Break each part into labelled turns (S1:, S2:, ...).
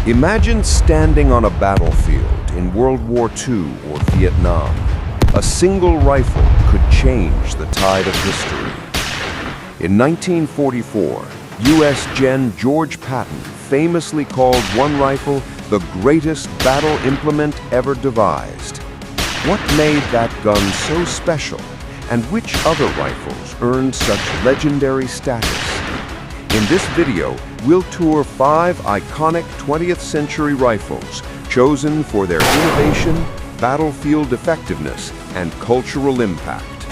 S1: Imagine standing on a battlefield in World War II or Vietnam. A single rifle could change the tide of history. In 1944, U.S. Gen. George Patton famously called one rifle the greatest battle implement ever devised. What made that gun so special, and which other rifles earned such legendary status? In this video, we'll tour 5 iconic 20th century rifles chosen for their innovation, battlefield effectiveness, and cultural impact.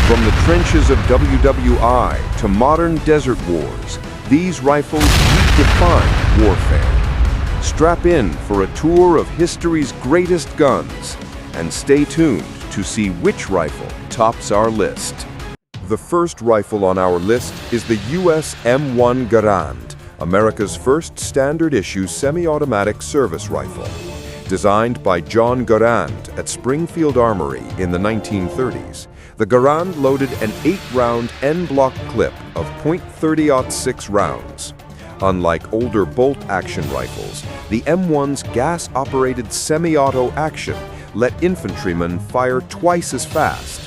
S1: From the trenches of WWII to modern desert wars, these rifles redefine warfare. Strap in for a tour of history's greatest guns, and stay tuned to see which rifle tops our list. The first rifle on our list is the U.S. M1 Garand, America's first standard-issue semi-automatic service rifle. Designed by John Garand at Springfield Armory in the 1930s, the Garand loaded an 8-round N-block clip of .30-06 rounds. Unlike older bolt-action rifles, the M1's gas-operated semi-auto action let infantrymen fire twice as fast.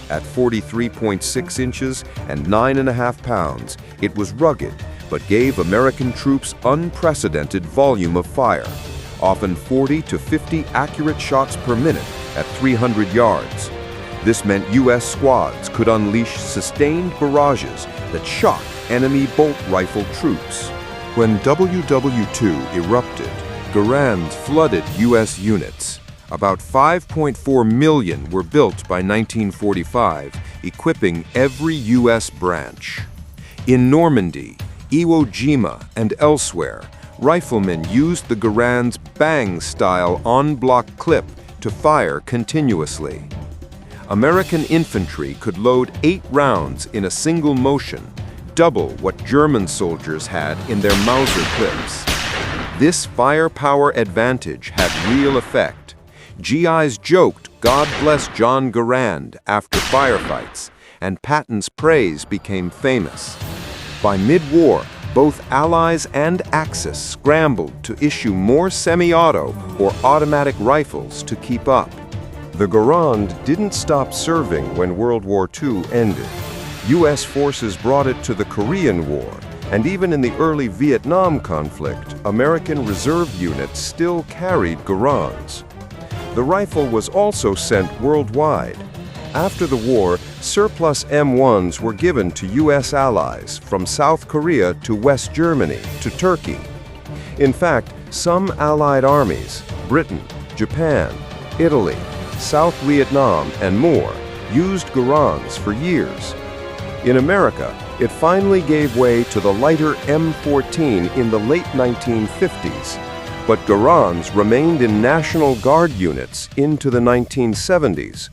S1: At 43.6 inches and 9.5 pounds, it was rugged, but gave American troops unprecedented volume of fire, often 40 to 50 accurate shots per minute at 300 yards. This meant U.S. squads could unleash sustained barrages that shocked enemy bolt rifle troops. When WWII erupted, Garand flooded U.S. units. About 5.4 million were built by 1945, equipping every U.S. branch. In Normandy, Iwo Jima, and elsewhere, riflemen used the Garand's bang-style on-block clip to fire continuously. American infantry could load 8 rounds in a single motion, double what German soldiers had in their Mauser clips. This firepower advantage had real effect. GIs joked, "God bless John Garand," after firefights, and Patton's praise became famous. By mid-war, both Allies and Axis scrambled to issue more semi-auto or automatic rifles to keep up. The Garand didn't stop serving when World War II ended. U.S. forces brought it to the Korean War, and even in the early Vietnam conflict, American reserve units still carried Garands. The rifle was also sent worldwide. After the war, surplus M1s were given to U.S. allies, from South Korea to West Germany to Turkey. In fact, some Allied armies, Britain, Japan, Italy, South Vietnam, and more, used Garands for years. In America, it finally gave way to the lighter M14 in the late 1950s. But Garands remained in National Guard units into the 1970s.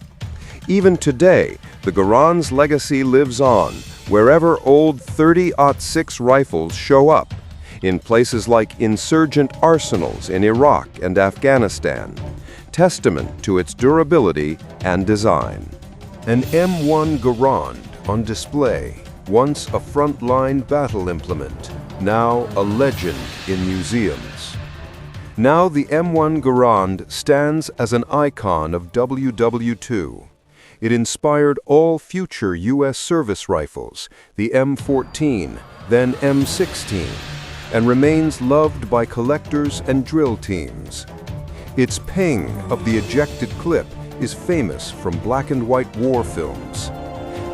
S1: Even today, the Garand's legacy lives on wherever old .30-06 rifles show up, in places like insurgent arsenals in Iraq and Afghanistan, testament to its durability and design. An M1 Garand on display, once a frontline battle implement, now a legend in museums. Now the M1 Garand stands as an icon of WWII. It inspired all future U.S. service rifles, the M14, then M16, and remains loved by collectors and drill teams. Its ping of the ejected clip is famous from black and white war films.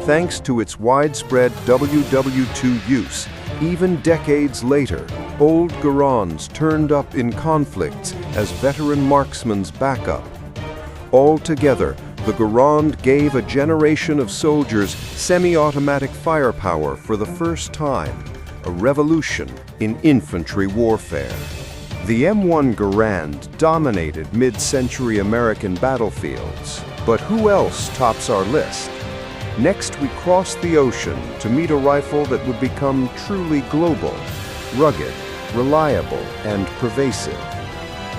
S1: Thanks to its widespread WWII use, even decades later, old Garands turned up in conflicts as veteran marksmen's backup. Altogether, the Garand gave a generation of soldiers semi-automatic firepower for the first time, a revolution in infantry warfare. The M1 Garand dominated mid-century American battlefields, but who else tops our list? Next, we cross the ocean to meet a rifle that would become truly global, rugged, reliable, and pervasive.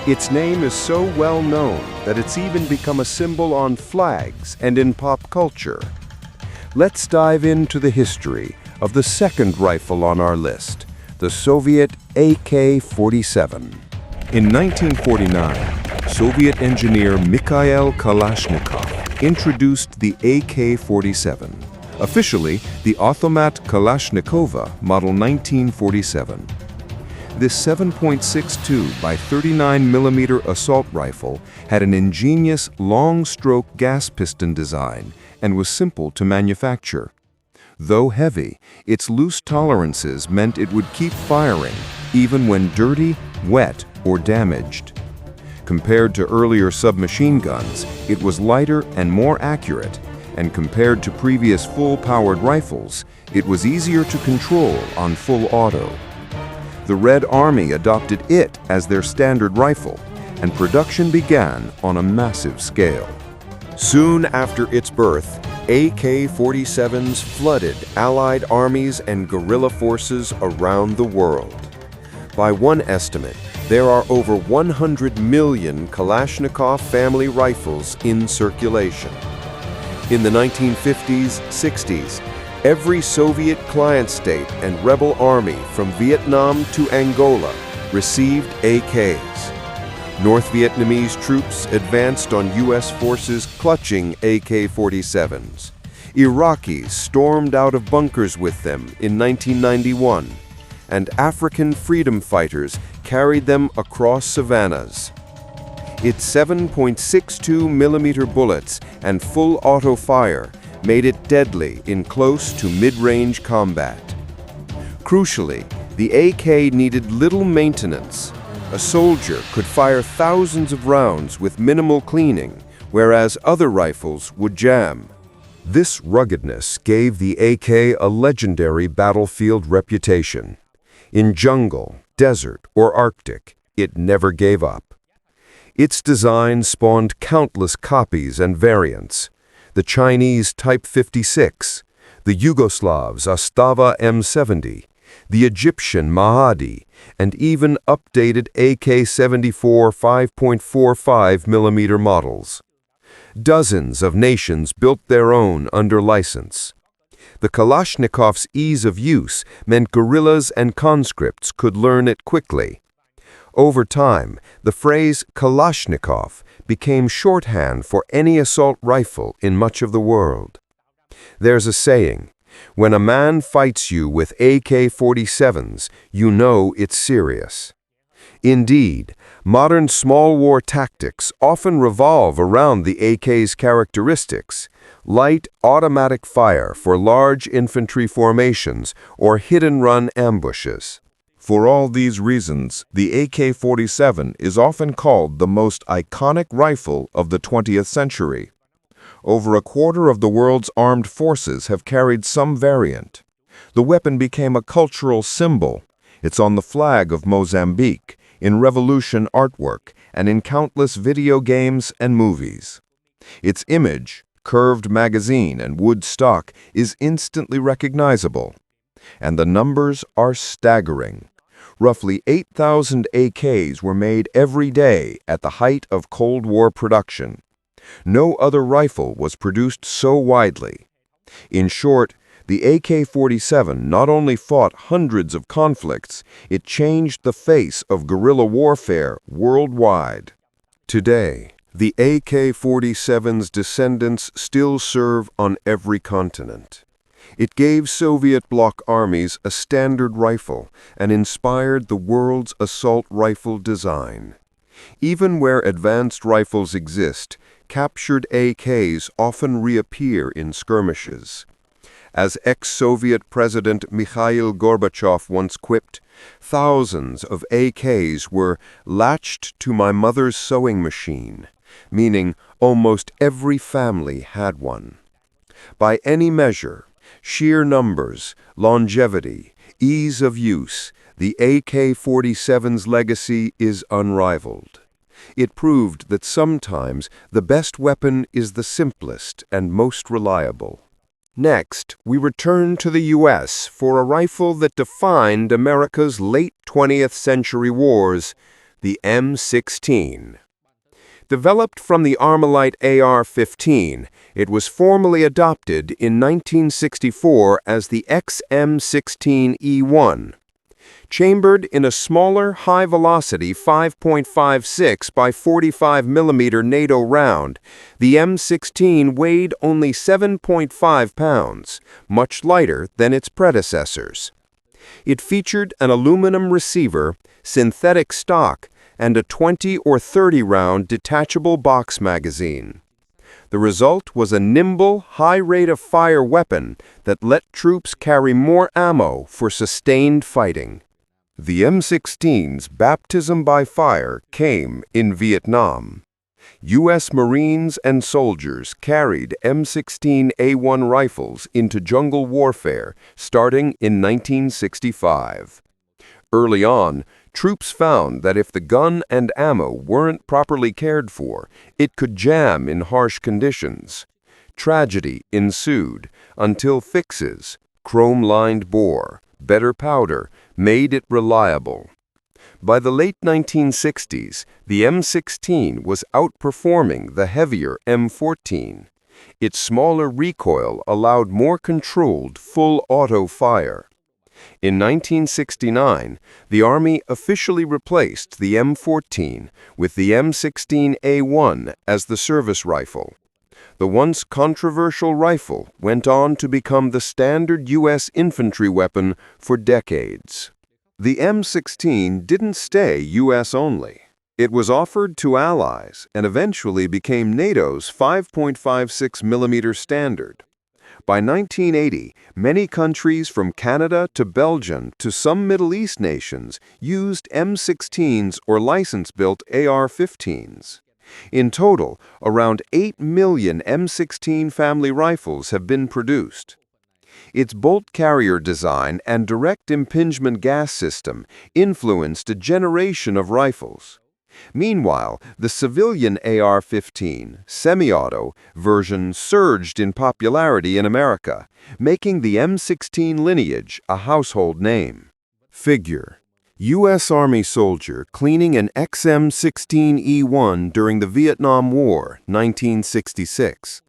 S1: Its name is so well known that it's even become a symbol on flags and in pop culture. Let's dive into the history of the second rifle on our list, the Soviet AK-47. In 1949, Soviet engineer Mikhail Kalashnikov introduced the AK-47, officially the Automat Kalashnikova Model 1947. This 7.62 by 39 millimeter assault rifle had an ingenious long-stroke gas piston design and was simple to manufacture. Though heavy, its loose tolerances meant it would keep firing even when dirty, wet, or damaged. Compared to earlier submachine guns, it was lighter and more accurate, and compared to previous full-powered rifles, it was easier to control on full auto. The Red Army adopted it as their standard rifle, and production began on a massive scale. Soon after its birth, AK-47s flooded Allied armies and guerrilla forces around the world. By one estimate, there are over 100 million Kalashnikov family rifles in circulation. In the 1950s, 60s, every Soviet client state and rebel army from Vietnam to Angola received AKs. North Vietnamese troops advanced on U.S. forces clutching AK-47s. Iraqis stormed out of bunkers with them in 1991, and African freedom fighters carried them across savannas. Its 7.62 millimeter bullets and full auto fire made it deadly in close to mid-range combat. Crucially, the AK needed little maintenance. A soldier could fire thousands of rounds with minimal cleaning, whereas other rifles would jam. This ruggedness gave the AK a legendary battlefield reputation. In jungle, desert, or Arctic, it never gave up. Its design spawned countless copies and variants. The Chinese Type 56, the Yugoslavs Astava M70, the Egyptian Mahdi, and even updated AK-74 5.45 millimeter models. Dozens of nations built their own under license. The Kalashnikov's ease of use meant guerrillas and conscripts could learn it quickly. Over time, the phrase Kalashnikov became shorthand for any assault rifle in much of the world. There's a saying, when a man fights you with AK-47s, you know it's serious. Indeed, modern small war tactics often revolve around the AK's characteristics: light automatic fire for large infantry formations or hit-and-run ambushes.
S2: For all these reasons, the AK-47 is often called the most iconic rifle of the 20th century. Over a quarter of the world's armed forces have carried some variant. The weapon became a cultural symbol. It's on the flag of Mozambique, in revolution artwork, and in countless video games and movies. Its image, curved magazine and wood stock, is instantly recognizable. And the numbers are staggering. Roughly 8,000 AKs were made every day at the height of Cold War production. No other rifle was produced so widely. In short, the AK-47 not only fought hundreds of conflicts, it changed the face of guerrilla warfare worldwide. Today, the AK-47's descendants still serve on every continent. It gave Soviet bloc armies a standard rifle and inspired the world's assault rifle design. Even where advanced rifles exist, captured AKs often reappear in skirmishes. As ex-Soviet President Mikhail Gorbachev once quipped, thousands of AKs were latched to my mother's sewing machine, meaning almost every family had one. By any measure, sheer numbers, longevity, ease of use, the AK-47's legacy is unrivaled. It proved that sometimes the best weapon is the simplest and most reliable. Next, we return to the U.S. for a rifle that defined America's late 20th century wars, the M16. Developed from the Armalite AR-15, it was formally adopted in 1964 as the XM16E1.
S1: Chambered in a smaller, high-velocity 5.56 by 45 mm NATO round, the M16 weighed only 7.5 pounds, much lighter than its predecessors. It featured an aluminum receiver, synthetic stock, and a 20 or 30-round detachable box magazine. The result was a nimble, high-rate-of-fire weapon that let troops carry more ammo for sustained fighting. The M16's baptism by fire came in Vietnam. U.S. Marines and soldiers carried M16A1 rifles into jungle warfare starting in 1965. Early on, troops found that if the gun and ammo weren't properly cared for, it could jam in harsh conditions. Tragedy ensued until fixes, chrome-lined bore, better powder, made it reliable. By the late 1960s, the M16 was outperforming the heavier M14. Its smaller recoil allowed more controlled full-auto fire. In 1969, the Army officially replaced the M14 with the M16A1 as the service rifle. The once controversial rifle went on to become the standard U.S. infantry weapon for decades. The M16 didn't stay U.S. only. It was offered to allies and eventually became NATO's 5.56 mm standard. By 1980, many countries from Canada to Belgium to some Middle East nations used M16s or license-built AR-15s. In total, around 8 million M16 family rifles have been produced. Its bolt carrier design and direct impingement gas system influenced a generation of rifles. Meanwhile, the civilian AR-15 semi-auto version surged in popularity in America, making the M16 lineage a household name. Figure: U.S. Army soldier cleaning an XM16E1 during the Vietnam War, 1966.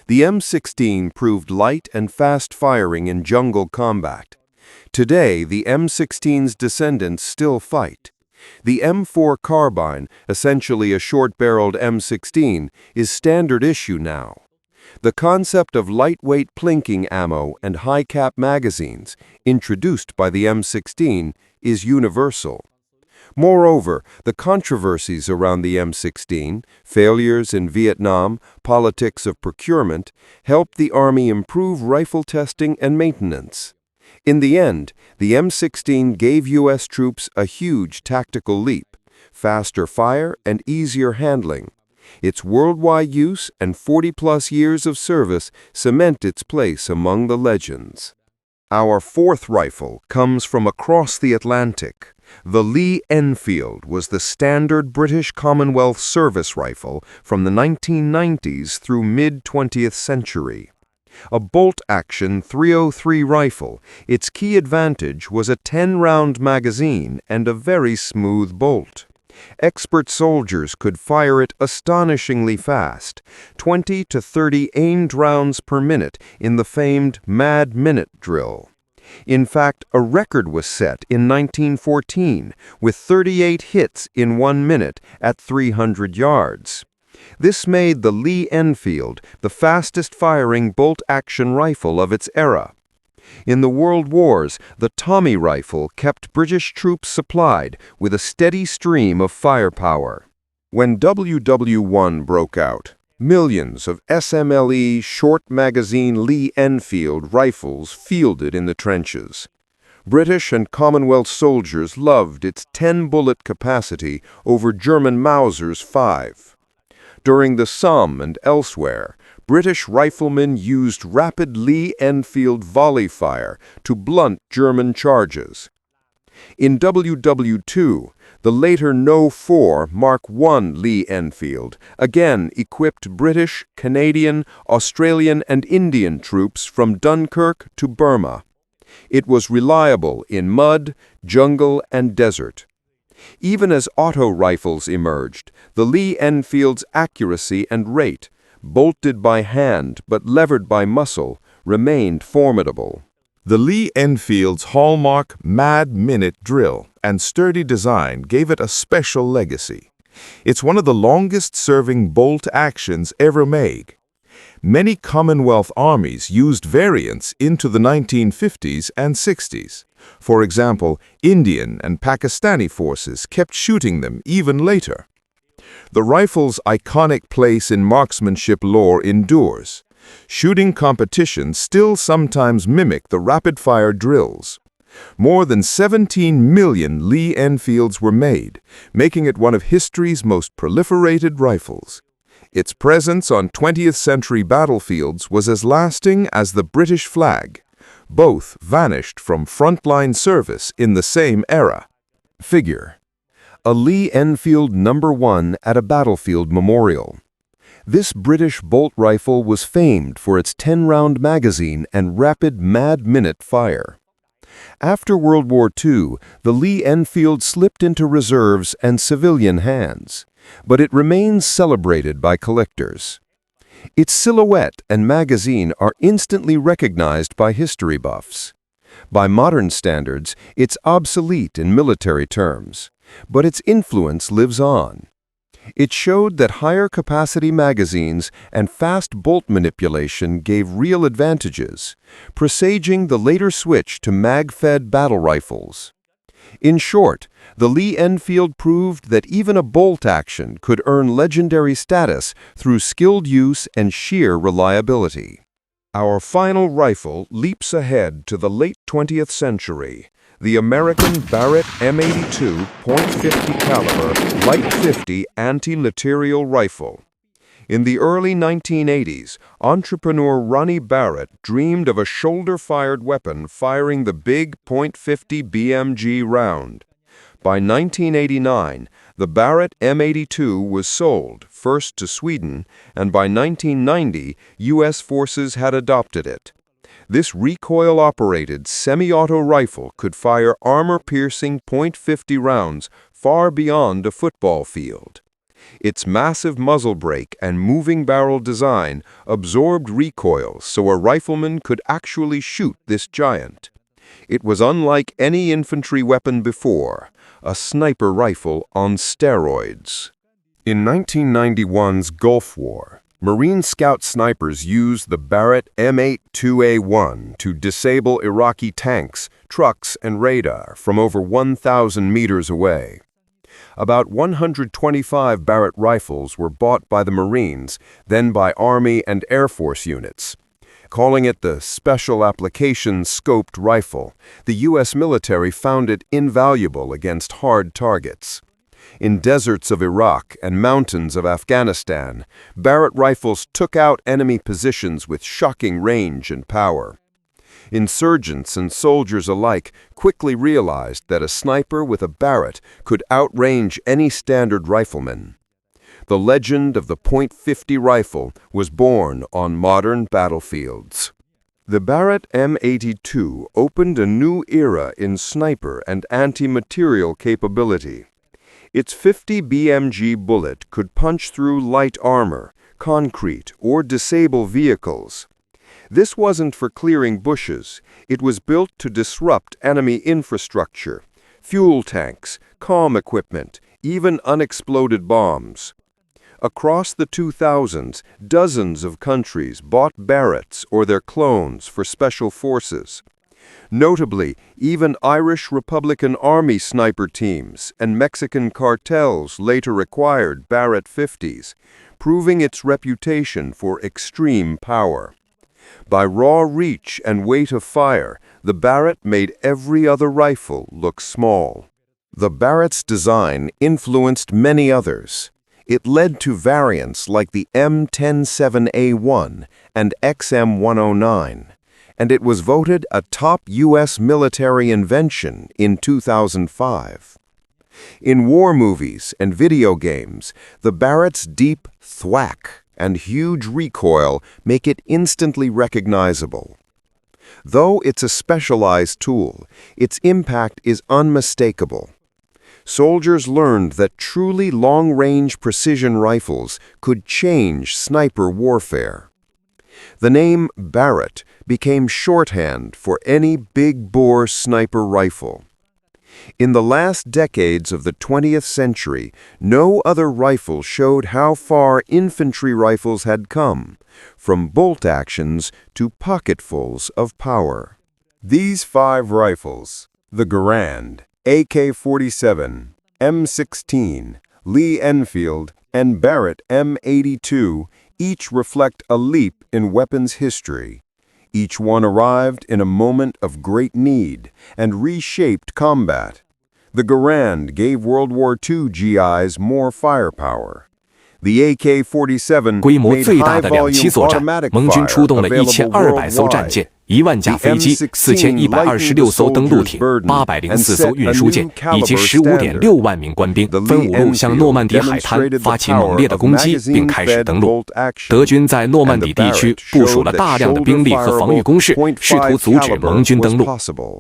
S1: The M16 proved light and fast-firing in jungle combat. Today, the M16's descendants still fight. The M4 carbine, essentially a short-barreled M16, is standard issue now. The concept of lightweight plinking ammo and high-cap magazines, introduced by the M16, is universal. Moreover, the controversies around the M16, failures in Vietnam, politics of procurement, helped the Army improve rifle testing and maintenance. In the end, the M16 gave U.S. troops a huge tactical leap, faster fire and easier handling. Its worldwide use and 40-plus years of service cement its place among the legends. Our fourth rifle comes from across the Atlantic. The Lee-Enfield was the standard British Commonwealth service rifle from the 1990s through mid-20th century. A bolt-action .303 rifle, its key advantage was a 10-round magazine and a very smooth bolt. Expert soldiers could fire it astonishingly fast, 20 to 30 aimed rounds per minute in the famed Mad Minute drill. In fact, a record was set in 1914 with 38 hits in 1 minute at 300 yards. This made the Lee-Enfield the fastest-firing bolt-action rifle of its era. In the World Wars, the Tommy rifle kept British troops supplied with a steady stream of firepower. When WWII broke out, millions of SMLE short-magazine Lee-Enfield rifles fielded in the trenches. British and Commonwealth soldiers loved its 10-bullet capacity over German Mauser's 5. During the Somme and elsewhere, British riflemen used rapid Lee-Enfield volley fire to blunt German charges. In WWII, the later No. 4 Mark I Lee-Enfield again equipped British, Canadian, Australian, and Indian troops from Dunkirk to Burma. It was reliable in mud, jungle, and desert. Even as auto rifles emerged, the Lee-Enfield's accuracy and rate, bolted by hand but levered by muscle, remained formidable.
S2: The Lee-Enfield's hallmark Mad Minute drill and sturdy design gave it a special legacy. It's one of the longest-serving bolt actions ever made. Many Commonwealth armies used variants into the 1950s and 60s. For example, Indian and Pakistani forces kept shooting them even later. The rifle's iconic place in marksmanship lore endures. Shooting competitions still sometimes mimic the rapid-fire drills. More than 17 million Lee-Enfields were made, making it one of history's most proliferated rifles. Its presence on 20th-century battlefields was as lasting as the British flag. Both vanished from frontline service in the same era.
S1: Figure: a Lee-Enfield No. 1 at a battlefield memorial. This British bolt rifle was famed for its 10-round magazine and rapid mad-minute fire. After World War II, the Lee-Enfield slipped into reserves and civilian hands, but it remains celebrated by collectors. Its silhouette and magazine are instantly recognized by history buffs. By modern standards, it's obsolete in military terms, but its influence lives on. It showed that higher-capacity magazines and fast bolt manipulation gave real advantages, presaging the later switch to mag-fed battle rifles. In short, the Lee-Enfield proved that even a bolt action could earn legendary status through skilled use and sheer reliability.
S2: Our final rifle leaps ahead to the late 20th century. The American Barrett M82 .50 caliber light 50 anti-laterial rifle. In the early 1980s, entrepreneur Ronnie Barrett dreamed of a shoulder-fired weapon firing the big .50 BMG round. By 1989, the Barrett M82 was sold, first to Sweden, and by 1990, U.S. forces had adopted it. This recoil-operated semi-auto rifle could fire armor-piercing .50 rounds far beyond a football field. Its massive muzzle brake and moving barrel design absorbed recoil so a rifleman could actually shoot this giant. It was unlike any infantry weapon before, a sniper rifle on steroids.
S1: In 1991's Gulf War, Marine Scout snipers used the Barrett M82A1 to disable Iraqi tanks, trucks, and radar from over 1,000 meters away. About 125 Barrett rifles were bought by the Marines, then by Army and Air Force units. Calling it the Special Application Scoped Rifle, the U.S. military found it invaluable against hard targets. In deserts of Iraq and mountains of Afghanistan, Barrett rifles took out enemy positions with shocking range and power. Insurgents and soldiers alike quickly realized that a sniper with a Barrett could outrange any standard rifleman. The legend of the .50 rifle was born on modern battlefields. The Barrett M82 opened a new era in sniper and anti-material capability. Its 50 BMG bullet could punch through light armor, concrete, or disable vehicles. This wasn't for clearing bushes. It was built to disrupt enemy infrastructure, fuel tanks, comm equipment, even unexploded bombs. Across the 2000s, dozens of countries bought Barretts or their clones for special forces. Notably, even Irish Republican Army sniper teams and Mexican cartels later acquired Barrett 50s, proving its reputation for extreme power. By raw reach and weight of fire, the Barrett made every other rifle look small. The Barrett's design influenced many others. It led to variants like the M107A1 and XM109. And it was voted a top U.S. military invention in 2005. In war movies and video games, the Barrett's deep thwack and huge recoil make it instantly recognizable. Though it's a specialized tool, its impact is unmistakable. Soldiers learned that truly long-range precision rifles could change sniper warfare. The name Barrett became shorthand for any big-bore sniper rifle. In the last decades of the 20th century, no other rifle showed how far infantry rifles had come, from bolt actions to pocketfuls of power.
S2: These 5 rifles, the Garand, AK-47, M16, Lee-Enfield, and Barrett M82, each reflect a leap in weapons history. Each one arrived in a moment of great need and reshaped combat. The Garand gave World War II GIs more firepower. The AK-47
S3: 规模
S2: made
S3: 最大的两栖
S2: high-volume
S3: 作战，
S2: automatic
S3: 盟军
S2: fire
S3: 出动了
S2: available
S3: 1200艘战舰、 1万架飞机、4124艘登陆艇、804艘运输舰以及 15.6万名官兵，分5路向诺曼底海滩发起猛烈的攻击，并开始登陆。德军在诺曼底地区部署了大量的兵力和防御工事，试图阻止盟军登陆。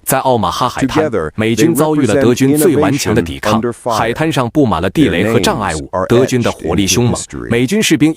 S3: 在奥马哈海滩，美军遭遇了德军最顽强的抵抗，海滩上布满了地雷和障碍物，德军的火力凶猛，美军士兵